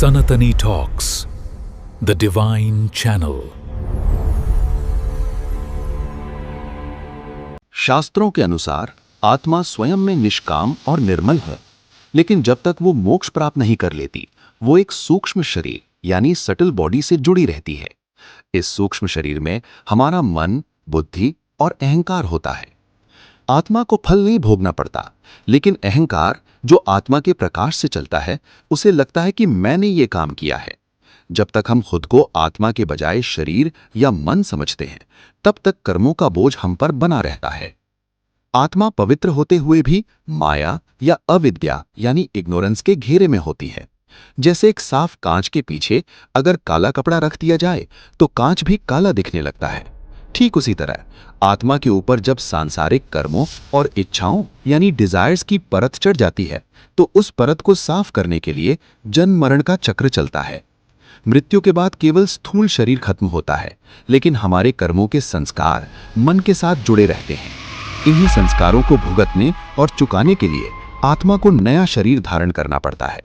Sanatani Talks, the Divine Channel। शास्त्रों के अनुसार आत्मा स्वयं में निष्काम और निर्मल है, लेकिन जब तक वो मोक्ष प्राप्त नहीं कर लेती, वो एक सूक्ष्म शरीर यानी सटल बॉडी से जुड़ी रहती है। इस सूक्ष्म शरीर में हमारा मन, बुद्धि और अहंकार होता है। आत्मा को फल नहीं भोगना पड़ता, लेकिन अहंकार जो आत्मा के प्रकाश से चलता है, उसे लगता है कि मैंने ये काम किया है। जब तक हम खुद को आत्मा के बजाय शरीर या मन समझते हैं, तब तक कर्मों का बोझ हम पर बना रहता है। आत्मा पवित्र होते हुए भी माया या अविद्या यानी इग्नोरेंस के घेरे में होती है। जैसे एक साफ कांच के पीछे अगर काला कपड़ा रख दिया जाए तो कांच भी काला दिखने लगता है। ठीक उसी तरह आत्मा के ऊपर जब सांसारिक कर्मों और इच्छाओं यानी डिजायर्स की परत चढ़ जाती है, तो उस परत को साफ करने के लिए जन्म मरण का चक्र चलता है। मृत्यु के बाद केवल स्थूल शरीर खत्म होता है, लेकिन हमारे कर्मों के संस्कार मन के साथ जुड़े रहते हैं। इन्हीं संस्कारों को भुगतने और चुकाने के लिए आत्मा को नया शरीर धारण करना पड़ता है।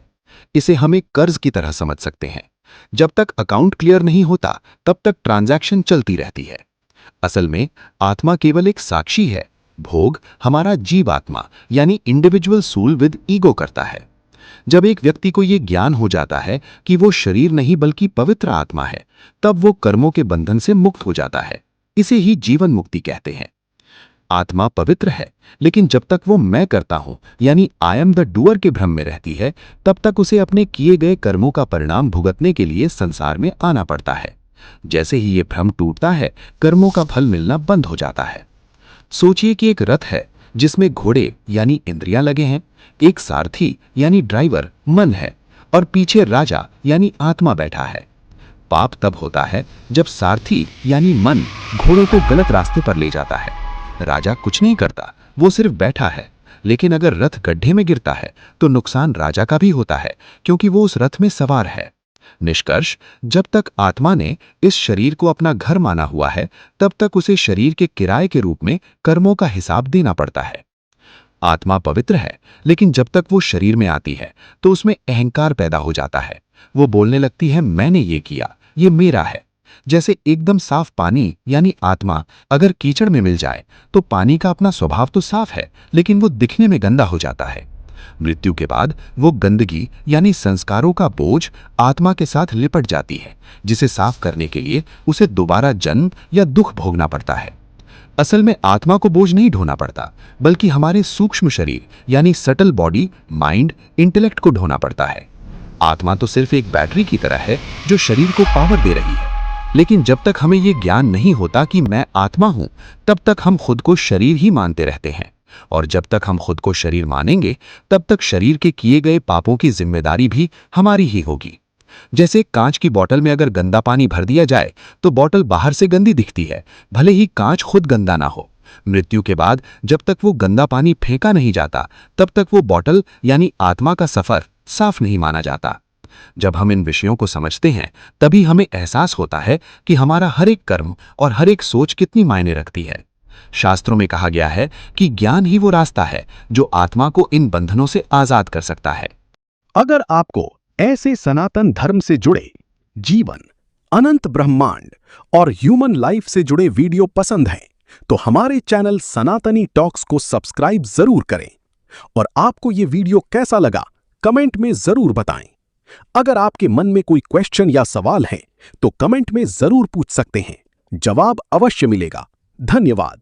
इसे हम एक कर्ज की तरह समझ सकते हैं। जब तक अकाउंट क्लियर नहीं होता, तब तक ट्रांजैक्शन चलती रहती है। असल में आत्मा केवल एक साक्षी है। भोग हमारा जीवात्मा यानी इंडिविजुअल सोल विद ईगो करता है। जब एक व्यक्ति को यह ज्ञान हो जाता है कि वो शरीर नहीं बल्कि पवित्र आत्मा है, तब वो कर्मों के बंधन से मुक्त हो जाता है। इसे ही जीवन मुक्ति कहते हैं। आत्मा पवित्र है, लेकिन जब तक वो मैं करता हूं यानी आई एम द डूअर के भ्रम में रहती है, तब तक उसे अपने किए गए कर्मों का परिणाम भुगतने के लिए संसार में आना पड़ता है। जैसे ही ये भ्रम टूटता है, कर्मों का फल मिलना बंद हो जाता है। सोचिए कि एक रथ है जिसमें घोड़े यानी इंद्रियां लगे हैं, एक सारथी यानी ड्राइवर मन है, और पीछे राजा यानी आत्मा बैठा है। पाप तब होता है जब सारथी यानी मन घोड़ों को गलत रास्ते पर ले जाता है। राजा कुछ नहीं करता, वो सिर्फ बैठा है। लेकिन अगर रथ गड्ढे में गिरता है तो नुकसान राजा का भी होता है, क्योंकि वो उस रथ में सवार है। निष्कर्ष, जब तक आत्मा ने इस शरीर को अपना घर माना हुआ है, तब तक उसे शरीर के किराए के रूप में कर्मों का हिसाब देना पड़ता है। आत्मा पवित्र है, लेकिन जब तक वो शरीर में आती है तो उसमें अहंकार पैदा हो जाता है। वो बोलने लगती है, मैंने ये किया, ये मेरा है। जैसे एकदम साफ पानी यानी आत्मा अगर कीचड़ में मिल जाए तो पानी का अपना स्वभाव तो साफ है, लेकिन वो दिखने में गंदा हो जाता है। मृत्यु के बाद वो गंदगी यानी संस्कारों का बोझ आत्मा के साथ लिपट जाती है, जिसे साफ करने के लिए उसे दोबारा जन्म या दुख भोगना पड़ता है। असल में आत्मा को बोझ नहीं ढोना पड़ता, बल्कि हमारे सूक्ष्म शरीर यानी सटल बॉडी, माइंड, इंटेलेक्ट को ढोना पड़ता है। आत्मा तो सिर्फ एक बैटरी की तरह है जो शरीर को पावर दे रही है। लेकिन जब तक हमें यह ज्ञान नहीं होता कि मैं आत्मा हूं, तब तक हम खुद को शरीर ही मानते रहते हैं। और जब तक हम खुद को शरीर मानेंगे, तब तक शरीर के किए गए पापों की जिम्मेदारी भी हमारी ही होगी। जैसे कांच की बोतल में अगर गंदा पानी भर दिया जाए तो बोतल बाहर से गंदी दिखती है, भले ही कांच खुद गंदा ना हो। मृत्यु के बाद जब तक वो गंदा पानी फेंका नहीं जाता, तब तक वो बोतल यानी आत्मा का सफर साफ नहीं माना जाता। जब हम इन विषयों को समझते हैं, तभी हमें एहसास होता है कि हमारा हर एक कर्म और हर एक सोच कितनी मायने रखती है। शास्त्रों में कहा गया है कि ज्ञान ही वो रास्ता है जो आत्मा को इन बंधनों से आजाद कर सकता है। अगर आपको ऐसे सनातन धर्म से जुड़े जीवन, अनंत ब्रह्मांड और ह्यूमन लाइफ से जुड़े वीडियो पसंद हैं, तो हमारे चैनल सनातनी टॉक्स को सब्सक्राइब जरूर करें। और आपको ये वीडियो कैसा लगा, कमेंट में जरूर बताएं। अगर आपके मन में कोई क्वेश्चन या सवाल है तो कमेंट में जरूर पूछ सकते हैं, जवाब अवश्य मिलेगा। धन्यवाद।